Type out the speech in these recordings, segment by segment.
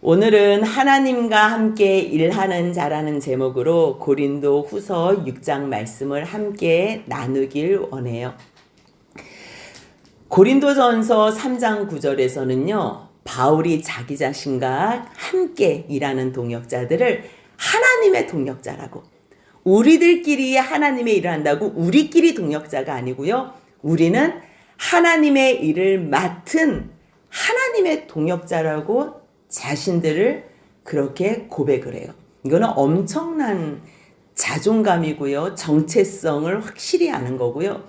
오늘은 하나님과 함께 일하는 자라는 제목으로 고린도 후서 6장 말씀을 함께 나누길 원해요. 고린도전서 3장 9절에서는요. 바울이 자기 자신과 함께 일하는 동역자들을 하나님의 동역자라고, 우리들끼리 하나님의 일을 한다고 우리끼리 동역자가 아니고요. 우리는 하나님의 일을 맡은 하나님의 동역자라고 자신들을 그렇게 고백을 해요. 이거는 엄청난 자존감이고요. 정체성을 확실히 아는 거고요.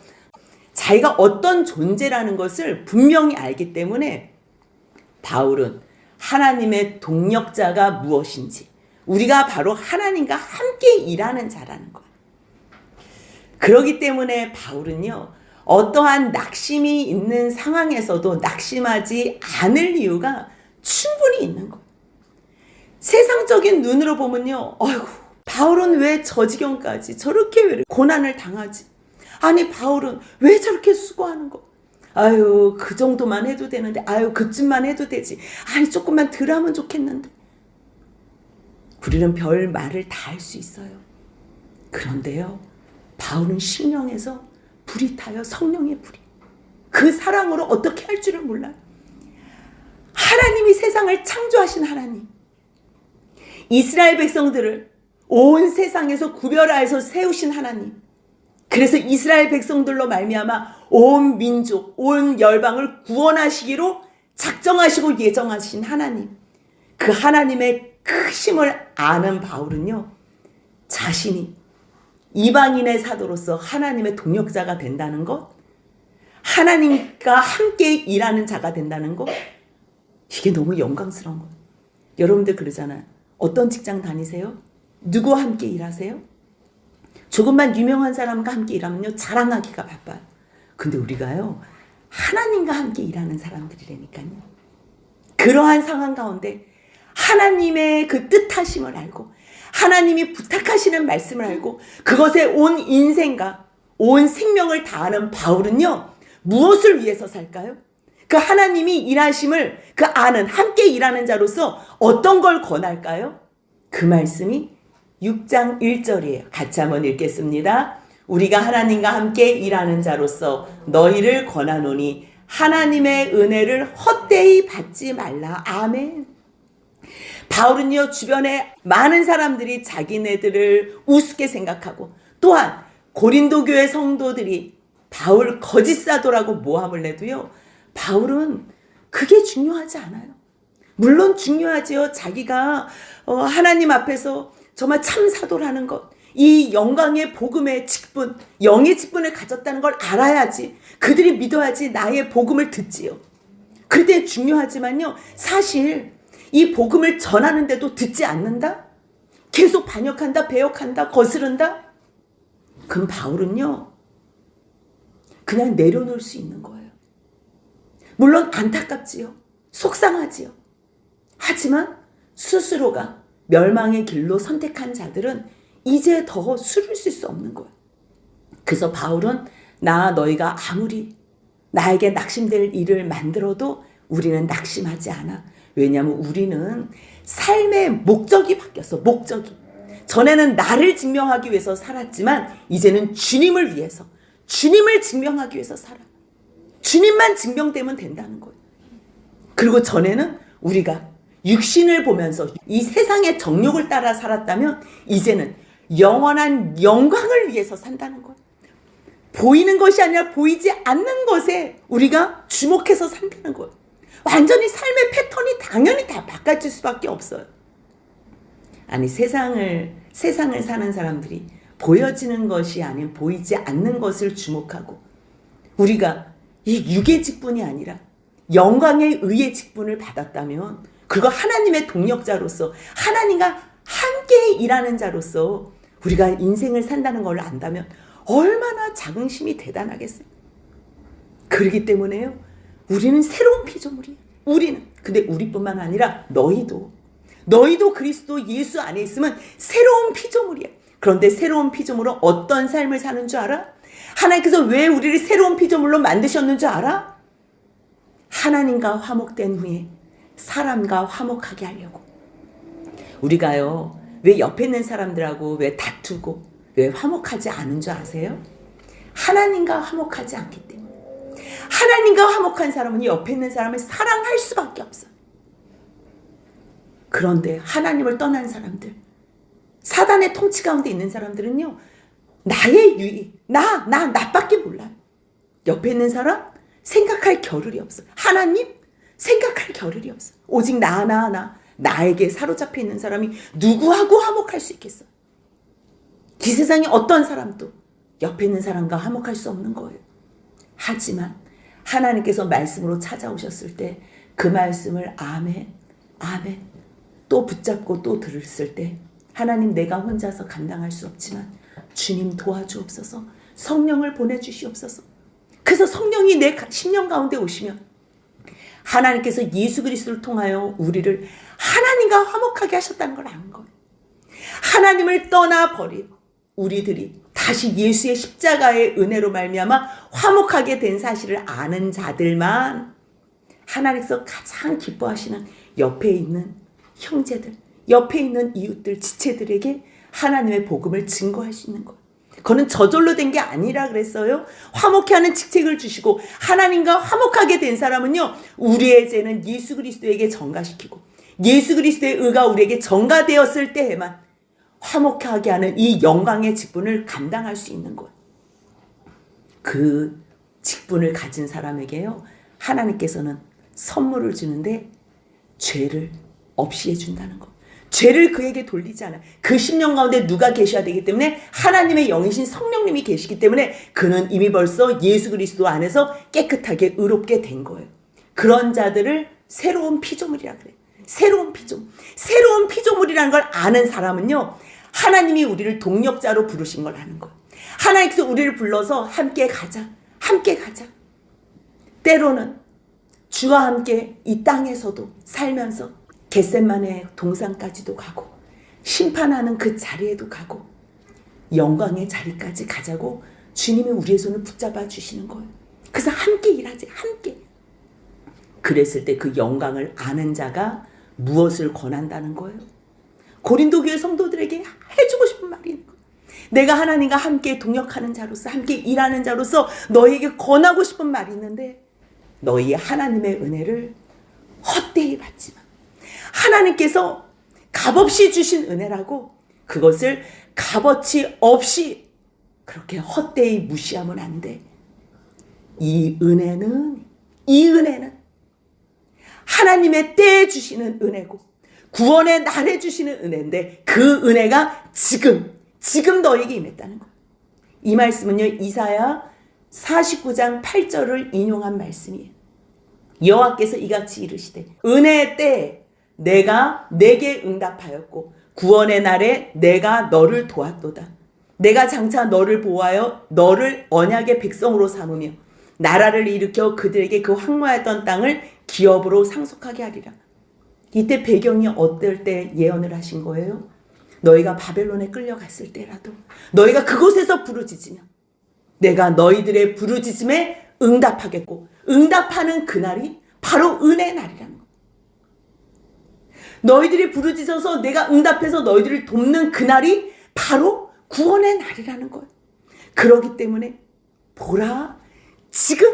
자기가 어떤 존재라는 것을 분명히 알기 때문에 바울은 하나님의 동역자가 무엇인지, 우리가 바로 하나님과 함께 일하는 자라는 거예요. 그렇기 때문에 바울은요, 어떠한 낙심이 있는 상황에서도 낙심하지 않을 이유가 충분히 있는 거예요. 세상적인 눈으로 보면요, 아이고, 바울은 왜 저 지경까지 저렇게 왜 고난을 당하지? 아니, 바울은 왜 저렇게 수고하는 거? 아유, 그 정도만 해도 되는데, 아유, 그쯤만 해도 되지. 아니, 조금만 덜 하면 좋겠는데. 우리는 별 말을 다 할 수 있어요. 그런데요, 바울은 심령에서 불이 타요. 성령의 불이. 그 사랑으로 어떻게 할 줄을 몰라요. 하나님이 세상을 창조하신 하나님, 이스라엘 백성들을 온 세상에서 구별하여서 세우신 하나님, 그래서 이스라엘 백성들로 말미암아 온 민족, 온 열방을 구원하시기로 작정하시고 예정하신 하나님, 그 하나님의 크심을 아는 바울은요, 자신이 이방인의 사도로서 하나님의 동역자가 된다는 것, 하나님과 함께 일하는 자가 된다는 것, 이게 너무 영광스러운 거예요. 여러분들 그러잖아요. 어떤 직장 다니세요? 누구와 함께 일하세요? 조금만 유명한 사람과 함께 일하면요, 자랑하기가 바빠요. 근데 우리가요, 하나님과 함께 일하는 사람들이라니까요. 그러한 상황 가운데 하나님의 그 뜻하심을 알고, 하나님이 부탁하시는 말씀을 알고, 그것에 온 인생과 온 생명을 다하는 바울은요, 무엇을 위해서 살까요? 그 하나님이 일하심을 그 아는, 함께 일하는 자로서 어떤 걸 권할까요? 그 말씀이 6장 1절이에요. 같이 한번 읽겠습니다. 우리가 하나님과 함께 일하는 자로서 너희를 권하노니 하나님의 은혜를 헛되이 받지 말라. 아멘. 바울은요, 주변에 많은 사람들이 자기네들을 우습게 생각하고, 또한 고린도 교회 성도들이 바울 거짓 사도라고 모함을 내도요, 바울은 그게 중요하지 않아요. 물론 중요하지요. 자기가 하나님 앞에서 정말 참 사도라는 것, 이 영광의 복음의 직분, 영의 직분을 가졌다는 걸 알아야지, 그들이 믿어야지 나의 복음을 듣지요. 그럴 때 중요하지만요, 사실 이 복음을 전하는데도 듣지 않는다? 계속 반역한다, 배역한다, 거스른다? 그럼 바울은요, 그냥 내려놓을 수 있는 거예요. 물론 안타깝지요. 속상하지요. 하지만 스스로가 멸망의 길로 선택한 자들은 이제 더 술을 쓸 수 없는 거예요. 그래서 바울은 너희가 아무리 나에게 낙심될 일을 만들어도 우리는 낙심하지 않아. 왜냐하면 우리는 삶의 목적이 바뀌었어. 목적이. 전에는 나를 증명하기 위해서 살았지만 이제는 주님을 위해서, 주님을 증명하기 위해서 살아. 주님만 증명되면 된다는 거예요. 그리고 전에는 우리가 육신을 보면서 이 세상의 정욕을 따라 살았다면 이제는 영원한 영광을 위해서 산다는 거예요. 보이는 것이 아니라 보이지 않는 것에 우리가 주목해서 산다는 거예요. 완전히 삶의 패턴이 당연히 다 바꿔질 수밖에 없어요. 아니, 세상을 사는 사람들이 보여지는 것이 아닌 보이지 않는 것을 주목하고, 우리가 이 육의 직분이 아니라 영광의 의의 직분을 받았다면, 그리고 하나님의 동역자로서 하나님과 함께 일하는 자로서 우리가 인생을 산다는 걸 안다면 얼마나 자긍심이 대단하겠어요. 그렇기 때문에요, 우리는 새로운 피조물이에요. 근데 우리뿐만 아니라 너희도 그리스도 예수 안에 있으면 새로운 피조물이에요. 그런데 새로운 피조물은 어떤 삶을 사는 줄 알아? 하나님께서 왜 우리를 새로운 피조물로 만드셨는 줄 알아? 하나님과 화목된 후에 사람과 화목하게 하려고. 우리가요, 왜 옆에 있는 사람들하고 왜 다투고 왜 화목하지 않은 줄 아세요? 하나님과 화목하지 않기 때문에. 하나님과 화목한 사람은 옆에 있는 사람을 사랑할 수밖에 없어요. 그런데 하나님을 떠난 사람들, 사단의 통치 가운데 있는 사람들은요, 나의 유익, 나밖에 몰라요. 옆에 있는 사람 생각할 겨를이 없어. 하나님 생각할 겨를이 없어. 오직 나에게 사로잡혀 있는 사람이 누구하고 화목할 수 있겠어? 이 세상에 어떤 사람도 옆에 있는 사람과 화목할 수 없는 거예요. 하지만 하나님께서 말씀으로 찾아오셨을 때 그 말씀을 아멘 또 붙잡고 또 들었을 때, 하나님, 내가 혼자서 감당할 수 없지만 주님 도와주옵소서, 성령을 보내주시옵소서. 그래서 성령이 내 심령 가운데 오시면 하나님께서 예수 그리스도를 통하여 우리를 하나님과 화목하게 하셨다는 걸 아는 거예요. 하나님을 떠나버린 우리들이 다시 예수의 십자가의 은혜로 말미암아 화목하게 된 사실을 아는 자들만 하나님께서 가장 기뻐하시는 옆에 있는 형제들, 옆에 있는 이웃들, 지체들에게 하나님의 복음을 증거할 수 있는 거예요. 그거는 저절로 된 게 아니라 그랬어요. 화목케 하는 직책을 주시고 하나님과 화목하게 된 사람은요, 우리의 죄는 예수 그리스도에게 전가시키고 예수 그리스도의 의가 우리에게 전가되었을 때에만 화목하게 하는 이 영광의 직분을 감당할 수 있는 거예요. 그 직분을 가진 사람에게요, 하나님께서는 선물을 주는데 죄를 없이 해준다는 거. 죄를 그에게 돌리지 않아. 그 심령 가운데 누가 계셔야 되기 때문에 하나님의 영이신 성령님이 계시기 때문에 그는 이미 벌써 예수 그리스도 안에서 깨끗하게 의롭게 된 거예요. 그런 자들을 새로운 피조물이라 그래. 새로운 피조물. 새로운 피조물이라는 걸 아는 사람은요, 하나님이 우리를 동력자로 부르신 걸 아는 거예요. 하나님께서 우리를 불러서 함께 가자. 함께 가자. 때로는 주와 함께 이 땅에서도 살면서 겟세마네 동산까지도 가고 심판하는 그 자리에도 가고 영광의 자리까지 가자고 주님이 우리의 손을 붙잡아 주시는 거예요. 그래서 함께 일하지, 함께. 그랬을 때 그 영광을 아는 자가 무엇을 권한다는 거예요? 고린도 교회 성도들에게 해주고 싶은 말이 있는 거예요. 내가 하나님과 함께 동역하는 자로서, 함께 일하는 자로서 너희에게 권하고 싶은 말이 있는데, 너희 하나님의 은혜를 헛되이 받지 마. 하나님께서 값없이 주신 은혜라고 그것을 값어치 없이 그렇게 헛되이 무시하면 안 돼. 이 은혜는 하나님의 때에 주시는 은혜고 구원의 날에 주시는 은혜인데, 그 은혜가 지금 너에게 임했다는 거예요. 이 말씀은요, 이사야 49장 8절을 인용한 말씀이에요. 여호와께서 이같이 이르시되 은혜의 때에 내가 내게 응답하였고 구원의 날에 내가 너를 도왔도다. 내가 장차 너를 보호하여 너를 언약의 백성으로 삼으며 나라를 일으켜 그들에게 그 황무하였던 땅을 기업으로 상속하게 하리라. 이때 배경이 어떨 때 예언을 하신 거예요? 너희가 바벨론에 끌려갔을 때라도 너희가 그곳에서 부르짖으면 내가 너희들의 부르짖음에 응답하겠고, 응답하는 그날이 바로 은혜의 날이라는 거. 너희들이 부르짖어서 내가 응답해서 너희들을 돕는 그날이 바로 구원의 날이라는 거예요. 그러기 때문에 보라, 지금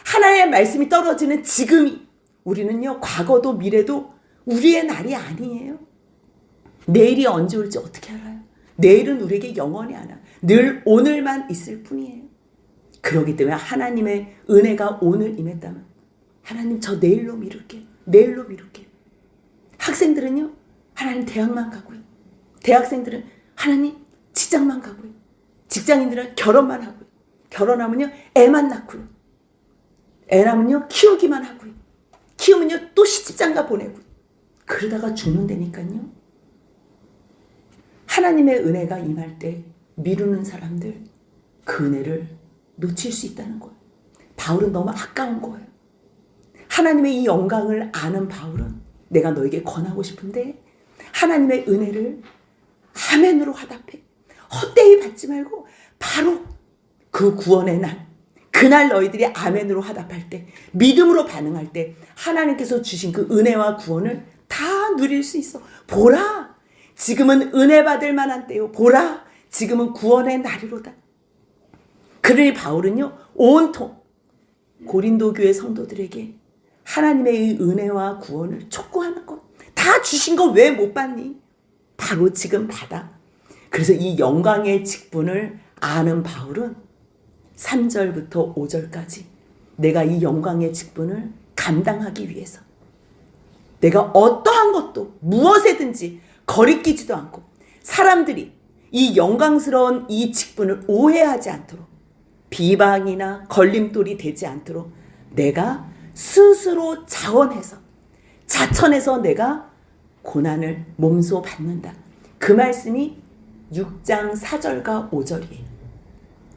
하나님의 말씀이 떨어지는 지금이, 우리는요 과거도 미래도 우리의 날이 아니에요. 내일이 언제 올지 어떻게 알아요? 내일은 우리에게 영원히 안 와. 늘 오늘만 있을 뿐이에요. 그렇기 때문에 하나님의 은혜가 오늘 임했다면 하나님, 저 내일로 미룰게. 학생들은요, 하나님 대학만 가고요. 대학생들은 하나님 직장만 가고요. 직장인들은 결혼만 하고요. 결혼하면요 애만 낳고요. 애 낳으면요 키우기만 하고요. 키우면요 또 시집장가 보내고요. 그러다가 죽는다니까요. 하나님의 은혜가 임할 때 미루는 사람들, 그 은혜를 놓칠 수 있다는 거예요. 바울은 너무 아까운 거예요. 하나님의 이 영광을 아는 바울은 내가 너에게 권하고 싶은데, 하나님의 은혜를 아멘으로 화답해. 헛되이 받지 말고 바로 그 구원의 날, 그날 너희들이 아멘으로 화답할 때, 믿음으로 반응할 때 하나님께서 주신 그 은혜와 구원을 다 누릴 수 있어. 보라, 지금은 은혜 받을 만한 때요. 보라, 지금은 구원의 날이로다. 그러니 바울은요, 온통 고린도 교회 성도들에게 하나님의 이 은혜와 구원을 촉구하는 것. 다 주신 거 왜 못 받니? 바로 지금 받아. 그래서 이 영광의 직분을 아는 바울은 3절부터 5절까지 내가 이 영광의 직분을 감당하기 위해서 내가 어떠한 것도 무엇에든지 거리끼지도 않고 사람들이 이 영광스러운 이 직분을 오해하지 않도록 비방이나 걸림돌이 되지 않도록 내가 스스로 자천해서 내가 고난을 몸소 받는다. 그 말씀이 6장 4절과 5절이에요.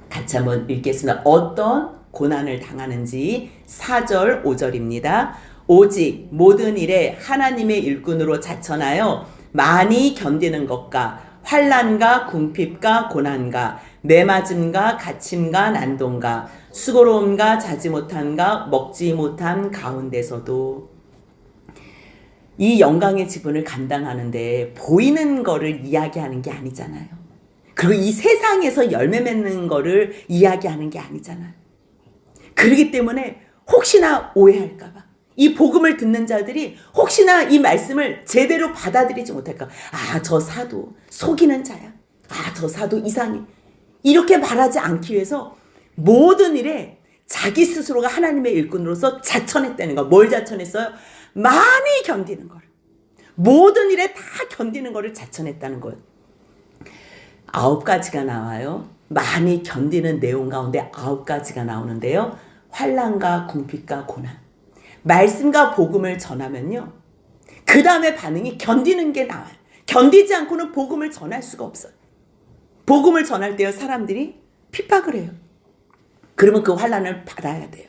같이 한번 읽겠습니다. 어떤 고난을 당하는지 4절 5절입니다. 오직 모든 일에 하나님의 일꾼으로 자천하여 많이 견디는 것과 환난과 궁핍과 고난과 매맞음과 갇힘과 난동과 수고로움과 자지 못함과 먹지 못한 가운데서도 이 영광의 지분을 감당하는데 보이는 거를 이야기하는 게 아니잖아요. 그리고 이 세상에서 열매 맺는 거를 이야기하는 게 아니잖아요. 그렇기 때문에 혹시나 오해할까 봐 이 복음을 듣는 자들이 혹시나 이 말씀을 제대로 받아들이지 못할까. 아, 저 사도 속이는 자야. 아, 저 사도 이상해. 이렇게 말하지 않기 위해서 모든 일에 자기 스스로가 하나님의 일꾼으로서 자천했다는 거. 뭘 자천했어요? 많이 견디는 걸. 모든 일에 다 견디는 거를 자천했다는 거예요. 9가지가 나와요. 많이 견디는 내용 가운데 9가지가 나오는데요. 환난과 궁핍과 고난. 말씀과 복음을 전하면요. 그 다음에 반응이 견디는 게 나와요. 견디지 않고는 복음을 전할 수가 없어요. 복음을 전할 때요. 사람들이 핍박을 해요. 그러면 그 환난을 받아야 돼요.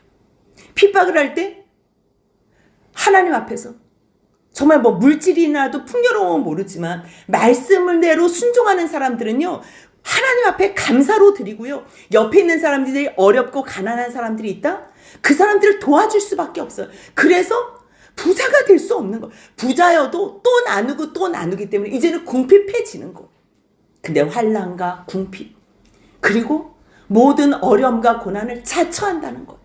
핍박을 할 때 하나님 앞에서 정말 뭐 물질이나도 풍요로움은 모르지만 말씀을 대로 순종하는 사람들은요. 하나님 앞에 감사로 드리고요. 옆에 있는 사람들이 어렵고 가난한 사람들이 있다? 그 사람들을 도와줄 수밖에 없어요. 그래서 부자가 될 수 없는 거예요. 부자여도 또 나누고 또 나누기 때문에 이제는 궁핍해지는 거예요. 근데 환난과 궁핍 그리고 모든 어려움과 고난을 자처한다는 거예요.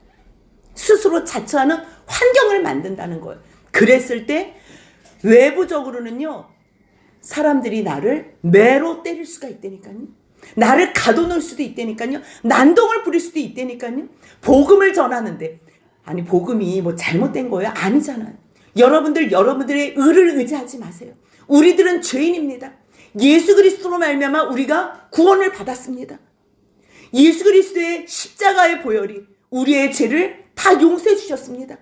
스스로 자처하는 환경을 만든다는 거예요. 그랬을 때 외부적으로는요. 사람들이 나를 매로 때릴 수가 있다니까요. 나를 가둬놓을 수도 있다니까요. 난동을 부릴 수도 있다니까요. 복음을 전하는데 아니 복음이 뭐 잘못된 거예요? 아니잖아요. 여러분들의 의를 의지하지 마세요. 우리들은 죄인입니다. 예수 그리스도로 말미암아 우리가 구원을 받았습니다. 예수 그리스도의 십자가의 보혈이 우리의 죄를 다 용서해 주셨습니다.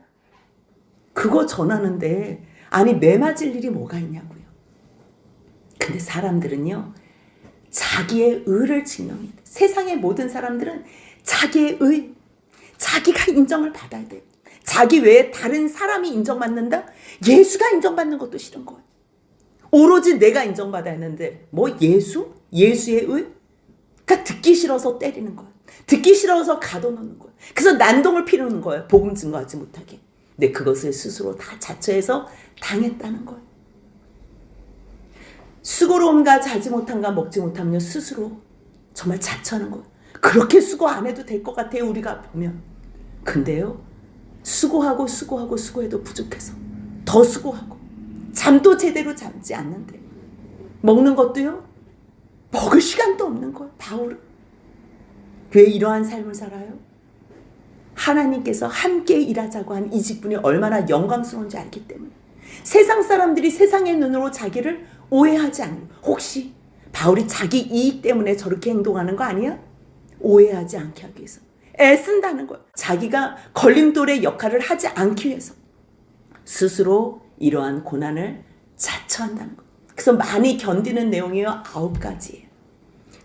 그거 전하는데 아니 매맞을 일이 뭐가 있냐고요. 근데 사람들은요. 자기의 의를 증명해야 돼. 세상의 모든 사람들은 자기의 의, 자기가 인정을 받아야 돼. 자기 외에 다른 사람이 인정받는다? 예수가 인정받는 것도 싫은 거예요. 오로지 내가 인정받아야 하는데 뭐 예수? 예수의 의? 그러니까 듣기 싫어서 때리는 거예요. 듣기 싫어서 가둬놓는 거예요. 그래서 난동을 피우는 거예요. 복음 증거하지 못하게. 근데 그것을 스스로 다 자처해서 당했다는 거예요. 수고로움과 자지 못함과 먹지 못함요 스스로 정말 자처하는 거예요. 그렇게 수고 안 해도 될 것 같아요. 우리가 보면. 근데요. 수고해도 부족해서 더 수고하고 잠도 제대로 잠지 않는데 먹는 것도요. 먹을 시간도 없는 거예요. 바울은. 왜 이러한 삶을 살아요? 하나님께서 함께 일하자고 한 이 직분이 얼마나 영광스러운지 알기 때문에 세상 사람들이 세상의 눈으로 자기를 오해하지 않는 혹시 바울이 자기 이익 때문에 저렇게 행동하는 거 아니야? 오해하지 않게 하기 위해서 애쓴다는 거예요. 자기가 걸림돌의 역할을 하지 않기 위해서 스스로 이러한 고난을 자처한다는 거예요. 그래서 많이 견디는 내용이요 9가지예요.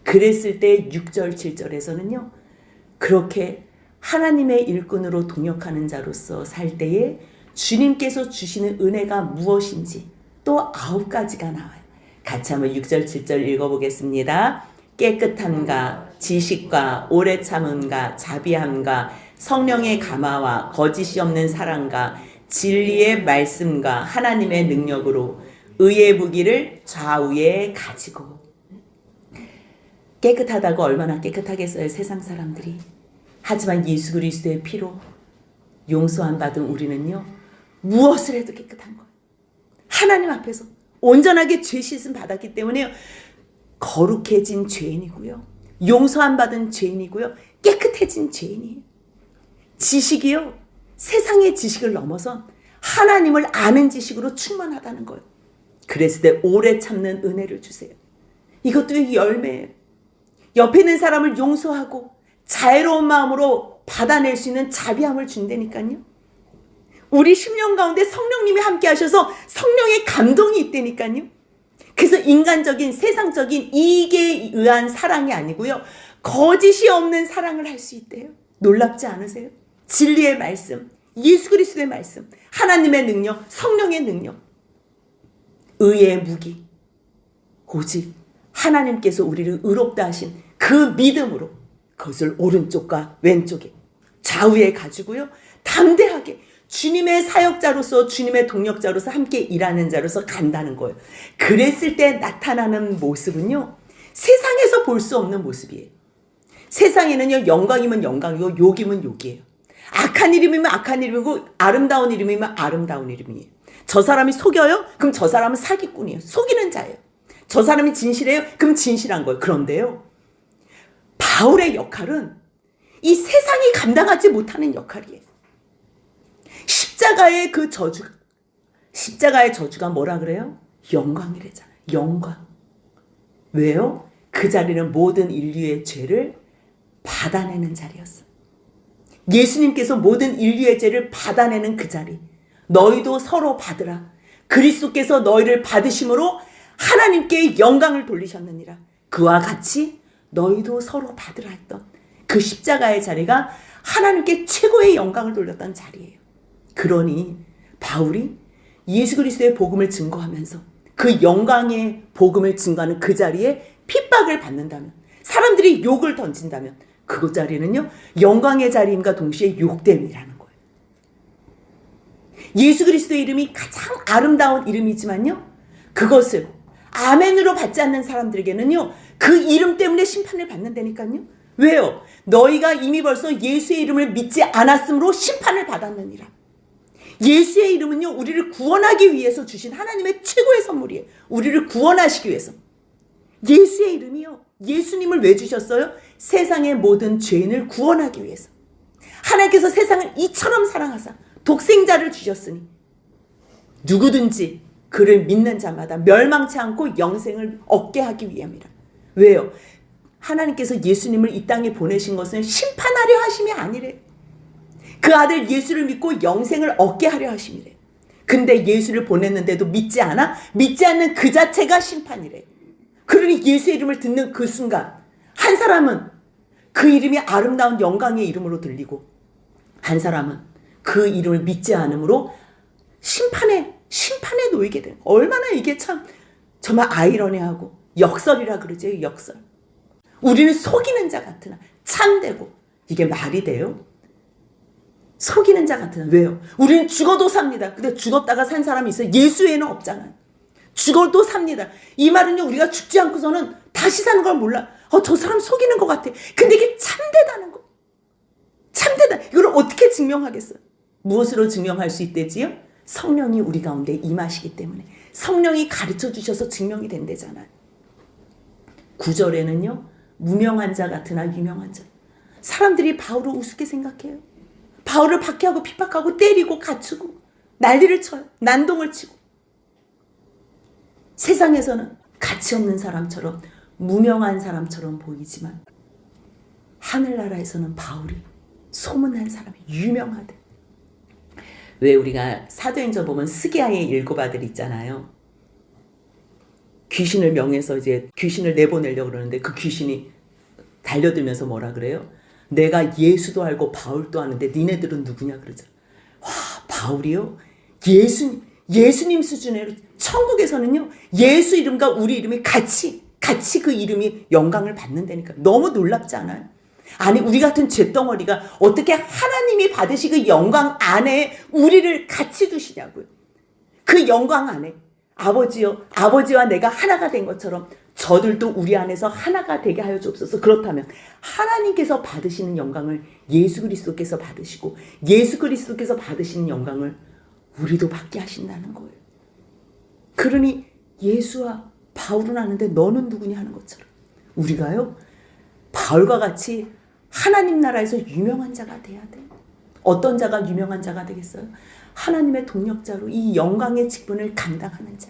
그랬을 때 6절 7절에서는요. 그렇게 하나님의 일꾼으로 동역하는 자로서 살 때에 주님께서 주시는 은혜가 무엇인지 또 9가지가 나와요. 같이 한번 6절 7절 읽어보겠습니다. 깨끗함과 지식과 오래 참음과 자비함과 성령의 감화와 거짓이 없는 사랑과 진리의 말씀과 하나님의 능력으로 의의 무기를 좌우에 가지고. 깨끗하다고 얼마나 깨끗하겠어요, 세상 사람들이. 하지만 예수 그리스도의 피로 용서함 받은 우리는요, 무엇을 해도 깨끗한 거예요. 하나님 앞에서 온전하게 죄 씻음 받았기 때문에 거룩해진 죄인이고요, 용서함 받은 죄인이고요, 깨끗해진 죄인이에요. 지식이요, 세상의 지식을 넘어선 하나님을 아는 지식으로 충만하다는 거예요. 그랬을 때 오래 참는 은혜를 주세요. 이것도 열매예요. 옆에 있는 사람을 용서하고 자애로운 마음으로 받아낼 수 있는 자비함을 준다니까요. 우리 심령 가운데 성령님이 함께 하셔서 성령의 감동이 있다니까요. 그래서 인간적인 세상적인 이익에 의한 사랑이 아니고요, 거짓이 없는 사랑을 할 수 있대요. 놀랍지 않으세요? 진리의 말씀, 예수 그리스도의 말씀, 하나님의 능력, 성령의 능력, 의의 무기, 오직 하나님께서 우리를 의롭다 하신 그 믿음으로 그것을 오른쪽과 왼쪽에 좌우에 가지고요, 담대하게 주님의 사역자로서, 주님의 동력자로서 함께 일하는 자로서 간다는 거예요. 그랬을 때 나타나는 모습은요, 세상에서 볼 수 없는 모습이에요. 세상에는요, 영광이면 영광이고 욕이면 욕이에요. 악한 이름이면 악한 이름이고 아름다운 이름이면 아름다운 이름이에요. 저 사람이 속여요? 그럼 저 사람은 사기꾼이에요. 속이는 자예요. 저 사람이 진실해요? 그럼 진실한 거예요. 그런데요, 바울의 역할은 이 세상이 감당하지 못하는 역할이에요. 십자가의 그 저주, 십자가의 저주가 뭐라 그래요? 영광이래잖아요. 영광. 왜요? 그 자리는 모든 인류의 죄를 받아내는 자리였어. 예수님께서 모든 인류의 죄를 받아내는 그 자리. 너희도 서로 받으라. 그리스도께서 너희를 받으심으로 하나님께 영광을 돌리셨느니라. 그와 같이 너희도 서로 받으라 했던 그 십자가의 자리가 하나님께 최고의 영광을 돌렸던 자리예요. 그러니 바울이 예수 그리스도의 복음을 증거하면서 그 영광의 복음을 증거하는 그 자리에 핍박을 받는다면, 사람들이 욕을 던진다면 그 자리는요, 영광의 자리임과 동시에 욕됨이라는 거예요. 예수 그리스도의 이름이 가장 아름다운 이름이지만요, 그것을 아멘으로 받지 않는 사람들에게는요, 그 이름 때문에 심판을 받는다니까요. 왜요? 너희가 이미 벌써 예수의 이름을 믿지 않았으므로 심판을 받았느니라. 예수의 이름은요, 우리를 구원하기 위해서 주신 하나님의 최고의 선물이에요. 우리를 구원하시기 위해서. 예수의 이름이요, 예수님을 왜 주셨어요? 세상의 모든 죄인을 구원하기 위해서. 하나님께서 세상을 이처럼 사랑하사 독생자를 주셨으니 누구든지 그를 믿는 자마다 멸망치 않고 영생을 얻게 하기 위함이라. 왜요? 하나님께서 예수님을 이 땅에 보내신 것은 심판하려 하심이 아니래. 그 아들 예수를 믿고 영생을 얻게 하려 하심이래. 근데 예수를 보냈는데도 믿지 않아? 믿지 않는 그 자체가 심판이래. 그러니 예수의 이름을 듣는 그 순간 한 사람은 그 이름이 아름다운 영광의 이름으로 들리고, 한 사람은 그 이름을 믿지 않으므로 심판에 놓이게 되는 거예요. 얼마나 이게 참 정말 아이러니하고 역설이라 그러죠. 역설. 우리는 속이는 자 같으나 참되고, 이게 말이 돼요? 속이는 자 같으나. 왜요? 우리는 죽어도 삽니다. 근데 죽었다가 산 사람이 있어요? 예수 외에는 없잖아요. 죽어도 삽니다. 이 말은요, 우리가 죽지 않고서는 다시 사는 걸 몰라. 저 사람 속이는 것 같아. 근데 이게 참되다는 거. 참되다. 이걸 어떻게 증명하겠어요? 무엇으로 증명할 수 있대지요? 성령이 우리 가운데 임하시기 때문에. 성령이 가르쳐 주셔서 증명이 된대잖아요. 9절에는요, 무명한 자 같으나 유명한 자. 사람들이 바울을 우습게 생각해요. 바울을 박해하고 핍박하고 때리고 갖추고 난리를 쳐요. 난동을 치고. 세상에서는 가치 없는 사람처럼, 무명한 사람처럼 보이지만 하늘나라에서는 바울이 소문난 사람이, 유명하대. 왜 우리가 사도행전 보면 스기야의 7 아들 있잖아요. 귀신을 명해서 이제 귀신을 내보내려고 그러는데 그 귀신이 달려들면서 뭐라 그래요? 내가 예수도 알고 바울도 아는데 니네들은 누구냐 그러잖아. 와, 바울이요? 예수님 수준으로 천국에서는요, 예수 이름과 우리 이름이 같이 그 이름이 영광을 받는다니까. 너무 놀랍지 않아요? 아니 우리 같은 잿덩어리가 어떻게 하나님이 받으시 그 영광 안에 우리를 같이 두시냐고요. 그 영광 안에 아버지요, 아버지와 내가 하나가 된 것처럼 저들도 우리 안에서 하나가 되게 하여 주옵소서. 그렇다면 하나님께서 받으시는 영광을 예수 그리스도께서 받으시고 예수 그리스도께서 받으시는 영광을 우리도 받게 하신다는 거예요. 그러니 예수와 바울은 아는데 너는 누구냐 하는 것처럼 우리가요 바울과 같이 하나님 나라에서 유명한 자가 돼야 돼요. 어떤 자가 유명한 자가 되겠어요? 하나님의 동력자로 이 영광의 직분을 감당하는 자.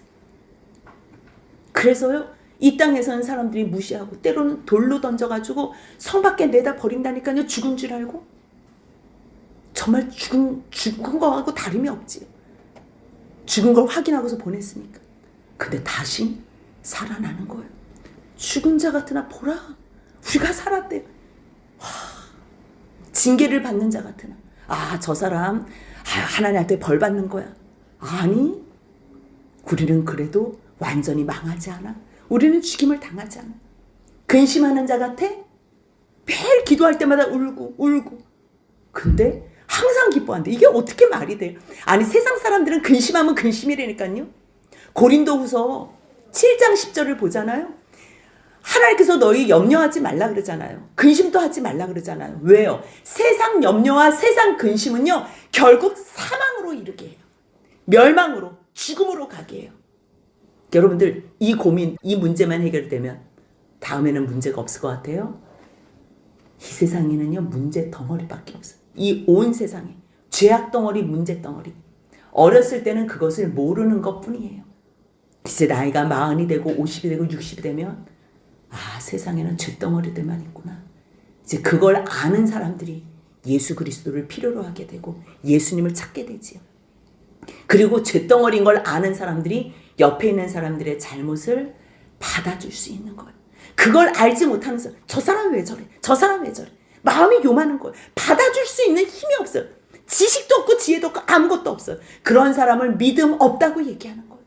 그래서요 이 땅에서는 사람들이 무시하고 때로는 돌로 던져가지고 성 밖에 내다 버린다니까요. 죽은 줄 알고. 정말 죽은 거하고 다름이 없지. 죽은 걸 확인하고서 보냈으니까. 근데 다시 살아나는 거예요. 죽은 자 같으나 보라. 우리가 살았대요. 징계를 받는 자 같으나 저 사람 하나님한테 벌 받는 거야. 아니 우리는 그래도 완전히 망하지 않아. 우리는 죽임을 당하지 않아. 근심하는 자 같아? 매일 기도할 때마다 울고. 근데 항상 기뻐한대. 이게 어떻게 말이 돼요? 아니 세상 사람들은 근심하면 근심이라니까요. 고린도후서 7장 10절을 보잖아요. 하나님께서 너희 염려하지 말라 그러잖아요. 근심도 하지 말라 그러잖아요. 왜요? 세상 염려와 세상 근심은요 결국 사망으로 이르게 해요. 멸망으로, 죽음으로 가게 해요. 여러분들 이 고민, 이 문제만 해결되면 다음에는 문제가 없을 것 같아요. 이 세상에는요 문제 덩어리밖에 없어요. 이 온 세상에 죄악 덩어리, 문제 덩어리. 어렸을 때는 그것을 모르는 것뿐이에요. 이제 나이가 40이 되고 50이 되고 60이 되면 세상에는 죄덩어리들만 있구나. 이제 그걸 아는 사람들이 예수 그리스도를 필요로 하게 되고 예수님을 찾게 되지요. 그리고 죄덩어리인 걸 아는 사람들이 옆에 있는 사람들의 잘못을 받아줄 수 있는 거예요. 그걸 알지 못하는 사람, 저 사람 왜 저래? 저 사람 왜 저래? 마음이 요만한 거예요. 받아줄 수 있는 힘이 없어요. 지식도 없고 지혜도 없고 아무것도 없어요. 그런 사람을 믿음 없다고 얘기하는 거예요.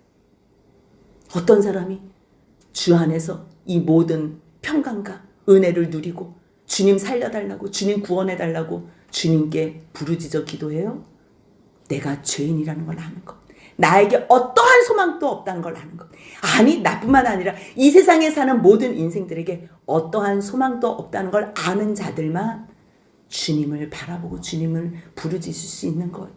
어떤 사람이 주 안에서 이 모든 평강과 은혜를 누리고 주님 살려달라고, 주님 구원해달라고 주님께 부르짖어 기도해요? 내가 죄인이라는 걸 아는 것. 나에게 어떠한 소망도 없다는 걸 아는 것. 아니 나뿐만 아니라 이 세상에 사는 모든 인생들에게 어떠한 소망도 없다는 걸 아는 자들만 주님을 바라보고 주님을 부르짖을 수 있는 거예요.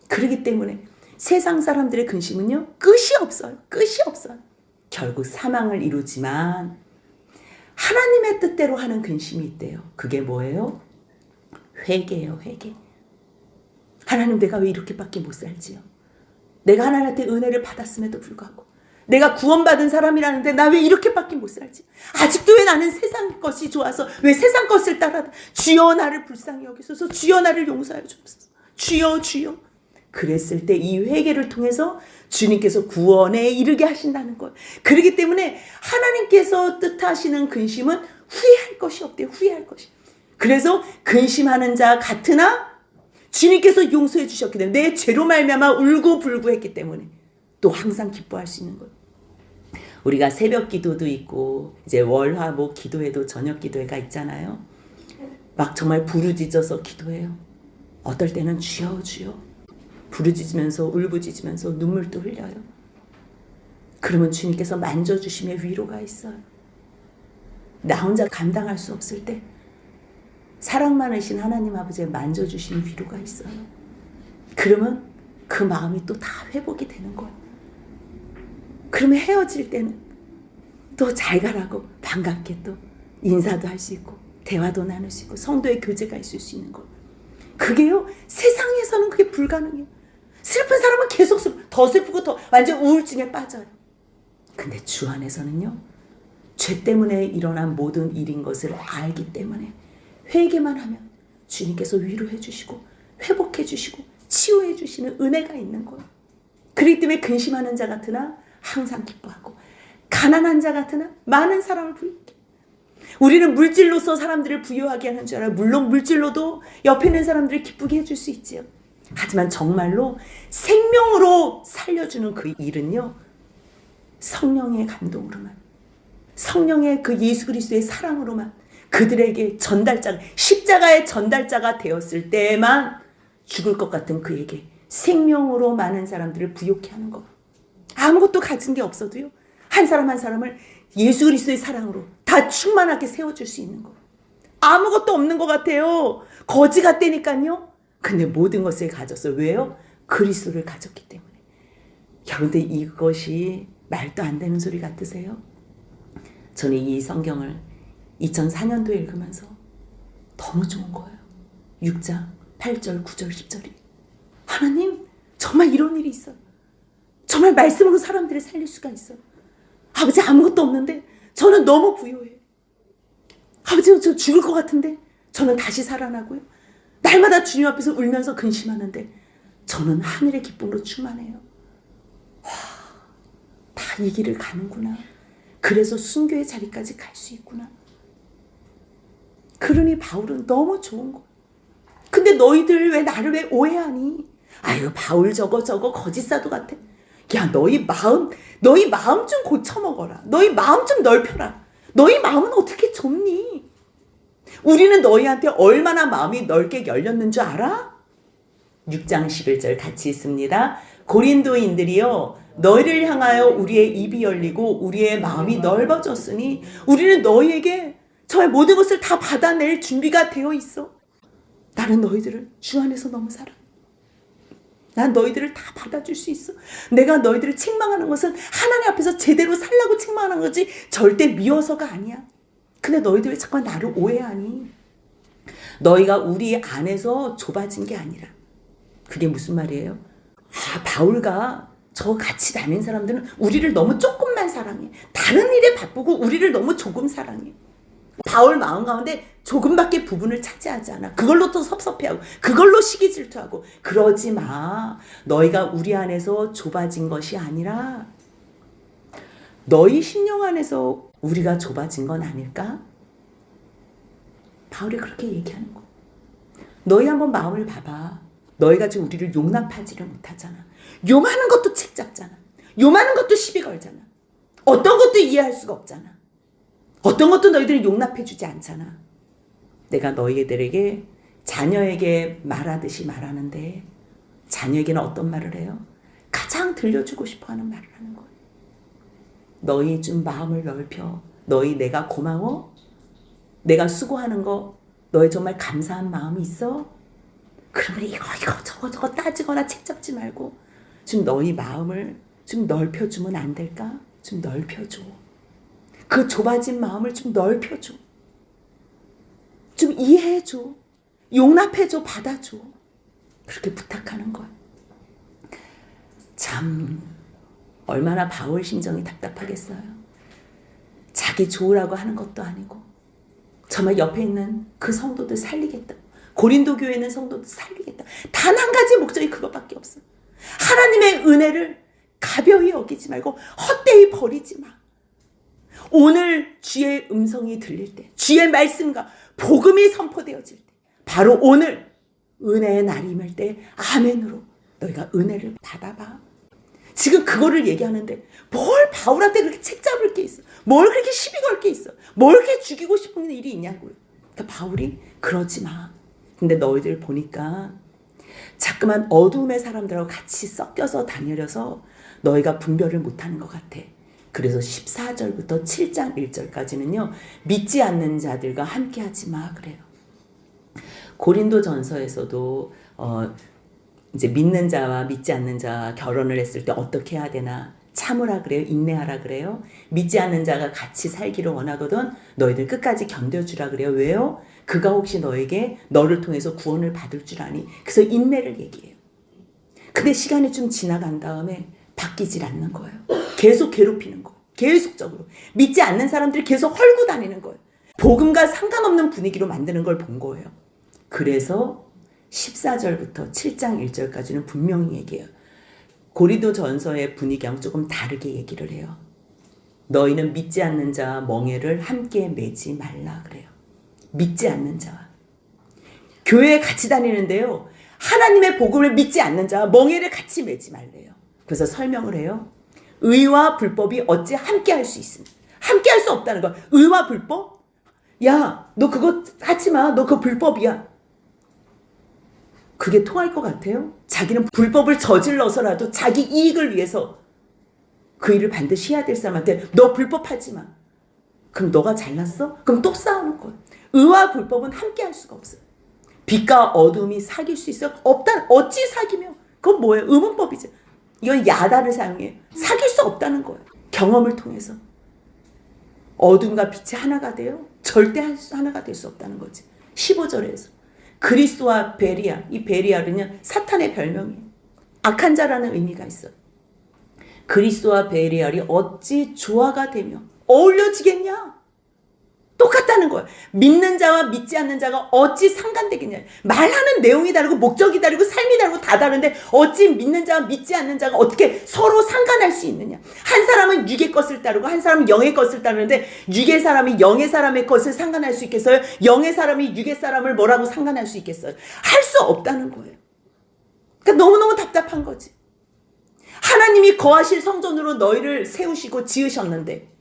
그렇기 때문에 세상 사람들의 근심은요 끝이 없어요. 끝이 없어요. 결국 사망을 이루지만 하나님의 뜻대로 하는 근심이 있대요. 그게 뭐예요? 회개예요. 회개. 하나님 내가 왜 이렇게밖에 못 살지요? 내가 하나님한테 은혜를 받았음에도 불구하고 내가 구원받은 사람이라는데 나 왜 이렇게밖에 못 살지? 아직도 왜 나는 세상 것이 좋아서 왜 세상 것을 따라다? 주여 나를 불쌍히 여기소서. 주여 나를 용서하여 주옵소서. 주여 주여. 그랬을 때 이 회개를 통해서 주님께서 구원에 이르게 하신다는 거예요. 그렇기 때문에 하나님께서 뜻하시는 근심은 후회할 것이 없대요. 후회할 것이. 그래서 근심하는 자 같으나 주님께서 용서해 주셨기 때문에 내 죄로 말미암아 울고불고 했기 때문에 또 항상 기뻐할 수 있는 거예요. 우리가 새벽 기도도 있고 이제 월화목 기도회도 저녁 기도회가 있잖아요. 막 정말 부르짖어서 기도해요. 어떨 때는 주여 주여 부르짖으면서 울부짖으면서 눈물도 흘려요. 그러면 주님께서 만져주심의 위로가 있어요. 나 혼자 감당할 수 없을 때 사랑 많으신 하나님 아버지의 만져주신 위로가 있어요. 그러면 그 마음이 또 다 회복이 되는 거예요. 그러면 헤어질 때는 또 잘 가라고 반갑게 또 인사도 할 수 있고 대화도 나눌 수 있고 성도의 교제가 있을 수 있는 거예요. 그게요 세상에서는 그게 불가능해요. 슬픈 사람은 계속 더 슬프고 더 완전 우울증에 빠져요. 근데 주 안에서는요 죄 때문에 일어난 모든 일인 것을 알기 때문에 회개만 하면 주님께서 위로해 주시고 회복해 주시고 치유해 주시는 은혜가 있는 거예요. 그렇기 때문에 근심하는 자 같으나 항상 기뻐하고 가난한 자 같으나 많은 사람을 부유하게. 우리는 물질로서 사람들을 부유하게 하는 줄 알아요. 물론 물질로도 옆에 있는 사람들을 기쁘게 해줄 수 있지요. 하지만 정말로 생명으로 살려주는 그 일은요 성령의 감동으로만, 성령의 그 예수 그리스도의 사랑으로만, 그들에게 십자가의 전달자가 되었을 때에만 죽을 것 같은 그에게 생명으로 많은 사람들을 부욕해 하는 것. 아무것도 가진 게 없어도요. 한 사람 한 사람을 예수 그리스도의 사랑으로 다 충만하게 세워줄 수 있는 것. 아무것도 없는 것 같아요. 거지 같다니까요. 근데 모든 것을 가졌어요. 왜요? 그리스도를 가졌기 때문에. 여러분들 이것이 말도 안 되는 소리 같으세요? 저는 이 성경을 2004년도에 읽으면서 너무 좋은 거예요. 6장 8절 9절 10절이 하나님 정말 이런 일이 있어요. 정말 말씀으로 사람들을 살릴 수가 있어요. 아버지 아무것도 없는데 저는 너무 부유해요. 아버지 저 죽을 것 같은데 저는 다시 살아나고요. 날마다 주님 앞에서 울면서 근심하는데 저는 하늘의 기쁨으로 충만해요. 와, 다 이 길을 가는구나. 그래서 순교의 자리까지 갈 수 있구나. 그러니 바울은 너무 좋은 거. 근데 너희들 왜 나를 왜 오해하니? 아유 바울 저거 거짓 사도 같아. 야 너희 마음 좀 고쳐먹어라. 너희 마음 좀 넓혀라. 너희 마음은 어떻게 좁니? 우리는 너희한테 얼마나 마음이 넓게 열렸는 줄 알아? 6장 11절 같이 있습니다. 고린도인들이여 너희를 향하여 우리의 입이 열리고 우리의 마음이 넓어졌으니 우리는 너희에게 저의 모든 것을 다 받아낼 준비가 되어 있어. 나는 너희들을 주 안에서 너무 사랑해. 난 너희들을 다 받아줄 수 있어. 내가 너희들을 책망하는 것은 하나님 앞에서 제대로 살라고 책망하는 거지 절대 미워서가 아니야. 근데 너희들 왜 자꾸 나를 오해하니? 너희가 우리 안에서 좁아진 게 아니라. 그게 무슨 말이에요? 바울과 저 같이 다닌 사람들은 우리를 너무 조금만 사랑해. 다른 일에 바쁘고 우리를 너무 조금 사랑해. 바울 마음 가운데 조금밖에 부분을 차지하지 않아. 그걸로 또 섭섭해하고 그걸로 시기 질투하고 그러지 마. 너희가 우리 안에서 좁아진 것이 아니라 너희 심령 안에서 우리가 좁아진 건 아닐까? 바울이 그렇게 얘기하는 거. 너희 한번 마음을 봐봐. 너희가 지금 우리를 용납하지를 못하잖아. 요만한 것도 책 잡잖아. 요만한 것도 시비 걸잖아. 어떤 것도 이해할 수가 없잖아. 어떤 것도 너희들이 용납해주지 않잖아. 내가 너희들에게 자녀에게 말하듯이 말하는데 자녀에게는 어떤 말을 해요? 가장 들려주고 싶어하는 말을 하는 거예요. 너희 좀 마음을 넓혀. 너희 내가 고마워? 내가 수고하는 거 너희 정말 감사한 마음이 있어? 그러면 이거 저거 따지거나 책 잡지 말고 좀 너희 마음을 좀 넓혀주면 안 될까? 좀 넓혀줘. 그 좁아진 마음을 좀 넓혀줘. 좀 이해해줘. 용납해줘. 받아줘. 그렇게 부탁하는 거야. 참 얼마나 바울 심정이 답답하겠어요. 자기 좋으라고 하는 것도 아니고 정말 옆에 있는 그 성도들 살리겠다. 고린도 교회에 있는 성도들 살리겠다. 단 한 가지 목적이 그것밖에 없어. 하나님의 은혜를 가벼이 여기지 말고 헛되이 버리지 마. 오늘 주의 음성이 들릴 때, 주의 말씀과 복음이 선포되어질 때, 바로 오늘 은혜의 날임을 때 아멘으로 너희가 은혜를 받아봐. 지금 그거를 얘기하는데 뭘 바울한테 그렇게 책 잡을 게 있어? 뭘 그렇게 시비 걸 게 있어? 뭘 그렇게 죽이고 싶은 일이 있냐고요. 그러니까 바울이 그러지 마. 근데 너희들 보니까 자꾸만 어두움의 사람들하고 같이 섞여서 다녀서 너희가 분별을 못하는 것 같아. 그래서 14절부터 7장 1절까지는요. 믿지 않는 자들과 함께하지 마 그래요. 고린도전서에서도 이제 믿는 자와 믿지 않는 자와 결혼을 했을 때 어떻게 해야 되나 참으라 그래요. 인내하라 그래요. 믿지 않는 자가 같이 살기를 원하거든 너희들 끝까지 견뎌주라 그래요. 왜요? 그가 혹시 너를 통해서 구원을 받을 줄 아니. 그래서 인내를 얘기해요. 근데 시간이 좀 지나간 다음에 바뀌질 않는 거예요. 계속 괴롭히는 거예요. 계속적으로. 믿지 않는 사람들이 계속 헐고 다니는 거예요. 복음과 상관없는 분위기로 만드는 걸 본 거예요. 그래서 14절부터 7장 1절까지는 분명히 얘기해요. 고린도전서의 분위기하고 조금 다르게 얘기를 해요. 너희는 믿지 않는 자와 멍에를 함께 매지 말라 그래요. 믿지 않는 자와. 교회에 같이 다니는데요. 하나님의 복음을 믿지 않는 자와 멍에를 같이 매지 말래요. 그래서 설명을 해요. 의와 불법이 어찌 함께 할 수 있습니까? 함께 할 수 없다는 거. 의와 불법? 야, 너 그거 하지 마. 너 그거 불법이야. 그게 통할 것 같아요? 자기는 불법을 저질러서라도 자기 이익을 위해서 그 일을 반드시 해야 될 사람한테 너 불법하지 마. 그럼 너가 잘났어? 그럼 또 싸우는 거야. 의와 불법은 함께 할 수가 없어요. 빛과 어둠이 사귈 수 있어? 없다. 어찌 사귀며? 그건 뭐예요? 의문법이죠. 이건 야다를 사용해요. 사귈 수 없다는 거예요. 경험을 통해서. 어둠과 빛이 하나가 돼요? 절대 하나가 될 수 없다는 거지. 15절에서. 그리스도와 베리아. 이 베리아는요, 사탄의 별명이에요. 악한 자라는 의미가 있어요. 그리스도와 베리알이 어찌 조화가 되며 어울려지겠냐? 똑같다는 거예요. 믿는 자와 믿지 않는 자가 어찌 상관되겠냐. 말하는 내용이 다르고 목적이 다르고 삶이 다르고 다 다른데 어찌 믿는 자와 믿지 않는 자가 어떻게 서로 상관할 수 있느냐. 한 사람은 육의 것을 따르고 한 사람은 영의 것을 따르는데 육의 사람이 영의 사람의 것을 상관할 수 있겠어요? 영의 사람이 육의 사람을 뭐라고 상관할 수 있겠어요? 할 수 없다는 거예요. 그러니까 너무너무 답답한 거지. 하나님이 거하실 성전으로 너희를 세우시고 지으셨는데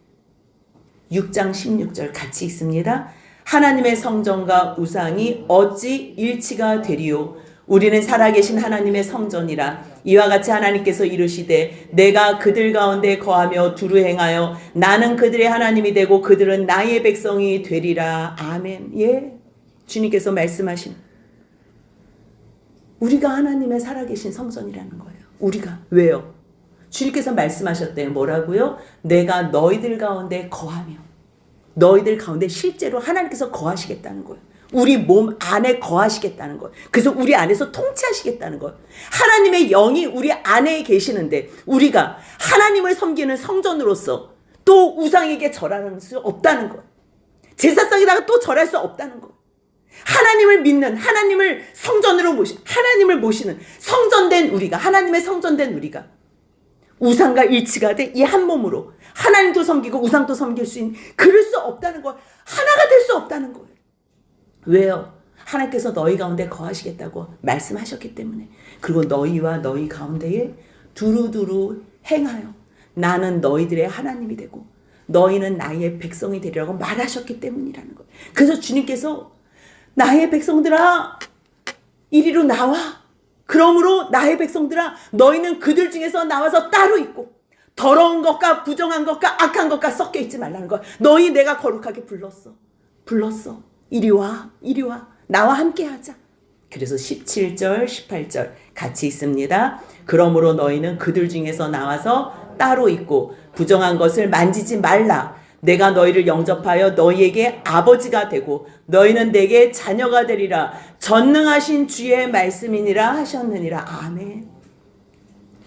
6장 16절 같이 있습니다. 하나님의 성전과 우상이 어찌 일치가 되리요. 우리는 살아계신 하나님의 성전이라. 이와 같이 하나님께서 이르시되 내가 그들 가운데 거하며 두루 행하여 나는 그들의 하나님이 되고 그들은 나의 백성이 되리라. 아멘. 예, 주님께서 말씀하신 우리가 하나님의 살아계신 성전이라는 거예요. 우리가. 왜요? 주님께서 말씀하셨대요. 뭐라고요? 내가 너희들 가운데 거하며. 너희들 가운데 실제로 하나님께서 거하시겠다는 거예요. 우리 몸 안에 거하시겠다는 거예요. 그래서 우리 안에서 통치하시겠다는 거예요. 하나님의 영이 우리 안에 계시는데 우리가 하나님을 섬기는 성전으로서 또 우상에게 절할 수 없다는 거예요. 제사상에다가 또 절할 수 없다는 거예요. 하나님을 믿는, 하나님을 성전으로 하나님을 모시는 성전된 우리가, 하나님의 성전된 우리가 우상과 일치가 돼 이 한 몸으로 하나님도 섬기고 우상도 섬길 수 있는, 그럴 수 없다는 거예요. 하나가 될 수 없다는 거예요. 왜요? 하나님께서 너희 가운데 거하시겠다고 말씀하셨기 때문에. 그리고 너희와 너희 가운데에 두루두루 행하여 나는 너희들의 하나님이 되고 너희는 나의 백성이 되리라고 말하셨기 때문이라는 거예요. 그래서 주님께서 나의 백성들아 이리로 나와. 그러므로 나의 백성들아 너희는 그들 중에서 나와서 따로 있고 더러운 것과 부정한 것과 악한 것과 섞여 있지 말라는 거야. 너희 내가 거룩하게 불렀어. 이리 와. 나와 함께 하자. 그래서 17절 18절 같이 있습니다. 그러므로 너희는 그들 중에서 나와서 따로 있고 부정한 것을 만지지 말라. 내가 너희를 영접하여 너희에게 아버지가 되고 너희는 내게 자녀가 되리라. 전능하신 주의 말씀이니라 하셨느니라. 아멘.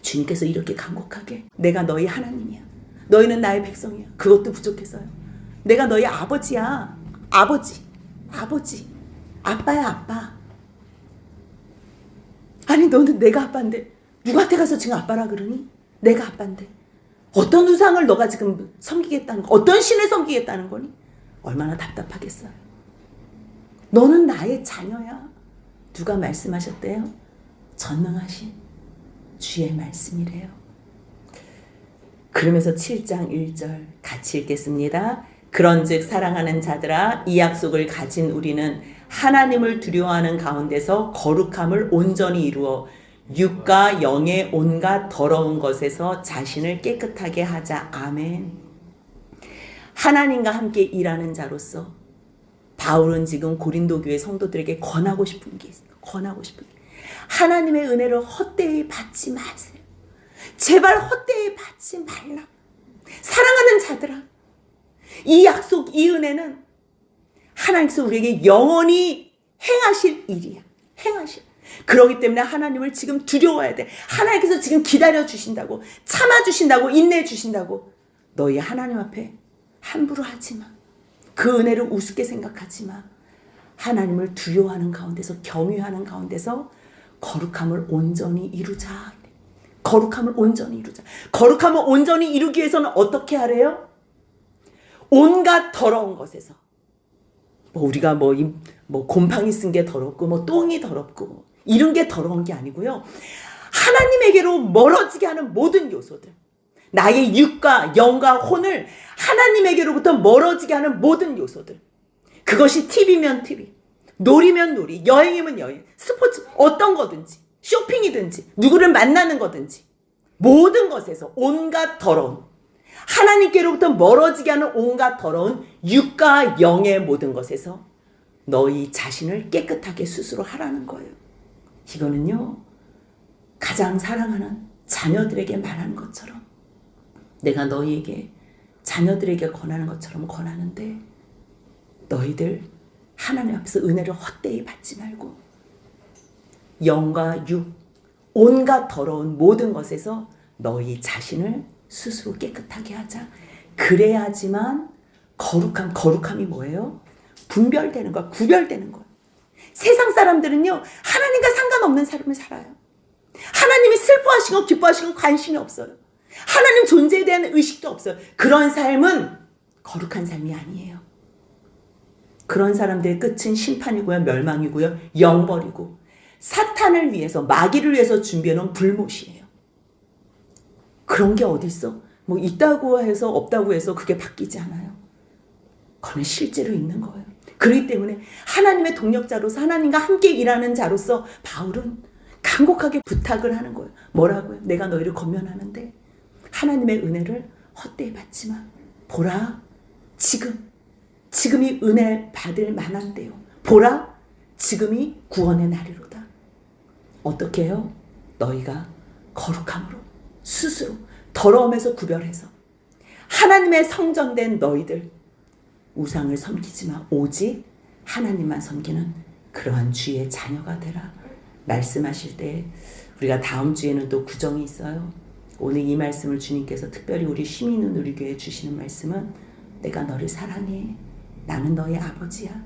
주님께서 이렇게 간곡하게 내가 너희 하나님이야. 너희는 나의 백성이야. 그것도 부족해서요. 내가 너희 아버지야. 아버지. 아빠야 아빠. 아니 너는 내가 아빠인데 누구한테 가서 지금 아빠라 그러니? 내가 아빠인데. 어떤 우상을 너가 지금 섬기겠다는 거, 어떤 신을 섬기겠다는 거니? 얼마나 답답하겠어요. 너는 나의 자녀야. 누가 말씀하셨대요? 전능하신 주의 말씀이래요. 그러면서 7장 1절 같이 읽겠습니다. 그런즉 사랑하는 자들아 이 약속을 가진 우리는 하나님을 두려워하는 가운데서 거룩함을 온전히 이루어 육과 영의 온갖 더러운 것에서 자신을 깨끗하게 하자. 아멘. 하나님과 함께 일하는 자로서 바울은 지금 고린도 교회 성도들에게 권하고 싶은 게 있어요. 하나님의 은혜를 헛되이 받지 마세요. 제발 헛되이 받지 말라. 사랑하는 자들아, 이 약속, 이 은혜는 하나님께서 우리에게 영원히 행하실 일이야. 그렇기 때문에 하나님을 지금 두려워해야 돼. 하나님께서 지금 기다려 주신다고, 참아 주신다고, 인내해 주신다고. 너희 하나님 앞에 함부로 하지 마. 그 은혜를 우습게 생각하지 마. 하나님을 두려워하는 가운데서, 경외하는 가운데서 거룩함을 온전히 이루자. 거룩함을 온전히 이루기 위해서는 어떻게 하래요? 온갖 더러운 것에서. 우리가 곰팡이 쓴 게 더럽고 똥이 더럽고 이런 게 더러운 게 아니고요. 하나님에게로 멀어지게 하는 모든 요소들, 나의 육과 영과 혼을 하나님에게로부터 멀어지게 하는 모든 요소들, 그것이 TV면 TV, 놀이면 놀이, 여행이면 여행, 스포츠 어떤 거든지, 쇼핑이든지, 누구를 만나는 거든지 모든 것에서 온갖 더러움, 하나님께로부터 멀어지게 하는 온갖 더러운 육과 영의 모든 것에서 너희 자신을 깨끗하게 스스로 하라는 거예요. 이거는요, 가장 사랑하는 자녀들에게 말하는 것처럼, 내가 너희에게 자녀들에게 권하는 것처럼 권하는데, 너희들 하나님 앞에서 은혜를 헛되이 받지 말고 영과 육, 온갖 더러운 모든 것에서 너희 자신을 스스로 깨끗하게 하자. 그래야지만 거룩함이 뭐예요? 분별되는 거야. 구별되는 거야. 세상 사람들은요, 하나님과 상관없는 삶을 살아요. 하나님이 슬퍼하시고 기뻐하시고 관심이 없어요. 하나님 존재에 대한 의식도 없어요. 그런 삶은 거룩한 삶이 아니에요. 그런 사람들의 끝은 심판이고요, 멸망이고요, 영벌이고, 사탄을 위해서, 마귀를 위해서 준비해놓은 불못이에요. 그런 게 어디 있어? 뭐 있다고 해서 없다고 해서 그게 바뀌지 않아요. 그건 실제로 있는 거예요. 그렇기 때문에 하나님의 동력자로서, 하나님과 함께 일하는 자로서 바울은 간곡하게 부탁을 하는 거예요. 뭐라고요? 내가 너희를 권면하는데 하나님의 은혜를 헛되이 받지 마. 보라, 지금이 은혜 받을 만한 때요. 보라, 지금이 구원의 날이로다. 어떻게 해요? 너희가 거룩함으로 스스로 더러움에서 구별해서 하나님의 성전된 너희들, 우상을 섬기지 마. 오직 하나님만 섬기는 그러한 주의 자녀가 되라. 말씀하실 때 우리가 다음 주에는 또 구정이 있어요. 오늘 이 말씀을 주님께서 특별히 우리 힘 있는 우리 교회에 주시는 말씀은, 내가 너를 사랑해. 나는 너의 아버지야.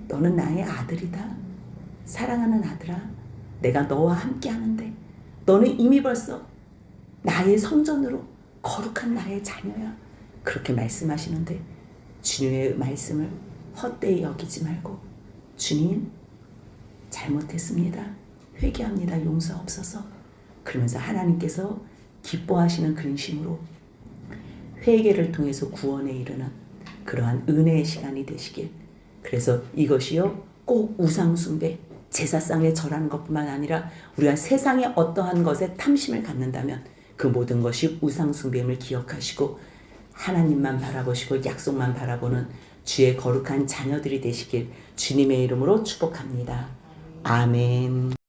너는 나의 아들이다. 사랑하는 아들아, 내가 너와 함께 하는데 너는 이미 벌써 나의 성전으로 거룩한 나의 자녀야. 그렇게 말씀하시는데, 주님의 말씀을 헛되이 여기지 말고, 주님 잘못했습니다. 회개합니다. 용서없어서. 그러면서 하나님께서 기뻐하시는 근심으로 회개를 통해서 구원에 이르는 그러한 은혜의 시간이 되시길. 그래서 이것이요, 꼭 우상숭배, 제사상에 절하는 것뿐만 아니라 우리가 세상의 어떠한 것에 탐심을 갖는다면 그 모든 것이 우상숭배임을 기억하시고 하나님만 바라보시고 약속만 바라보는 주의 거룩한 자녀들이 되시길 주님의 이름으로 축복합니다. 아멘.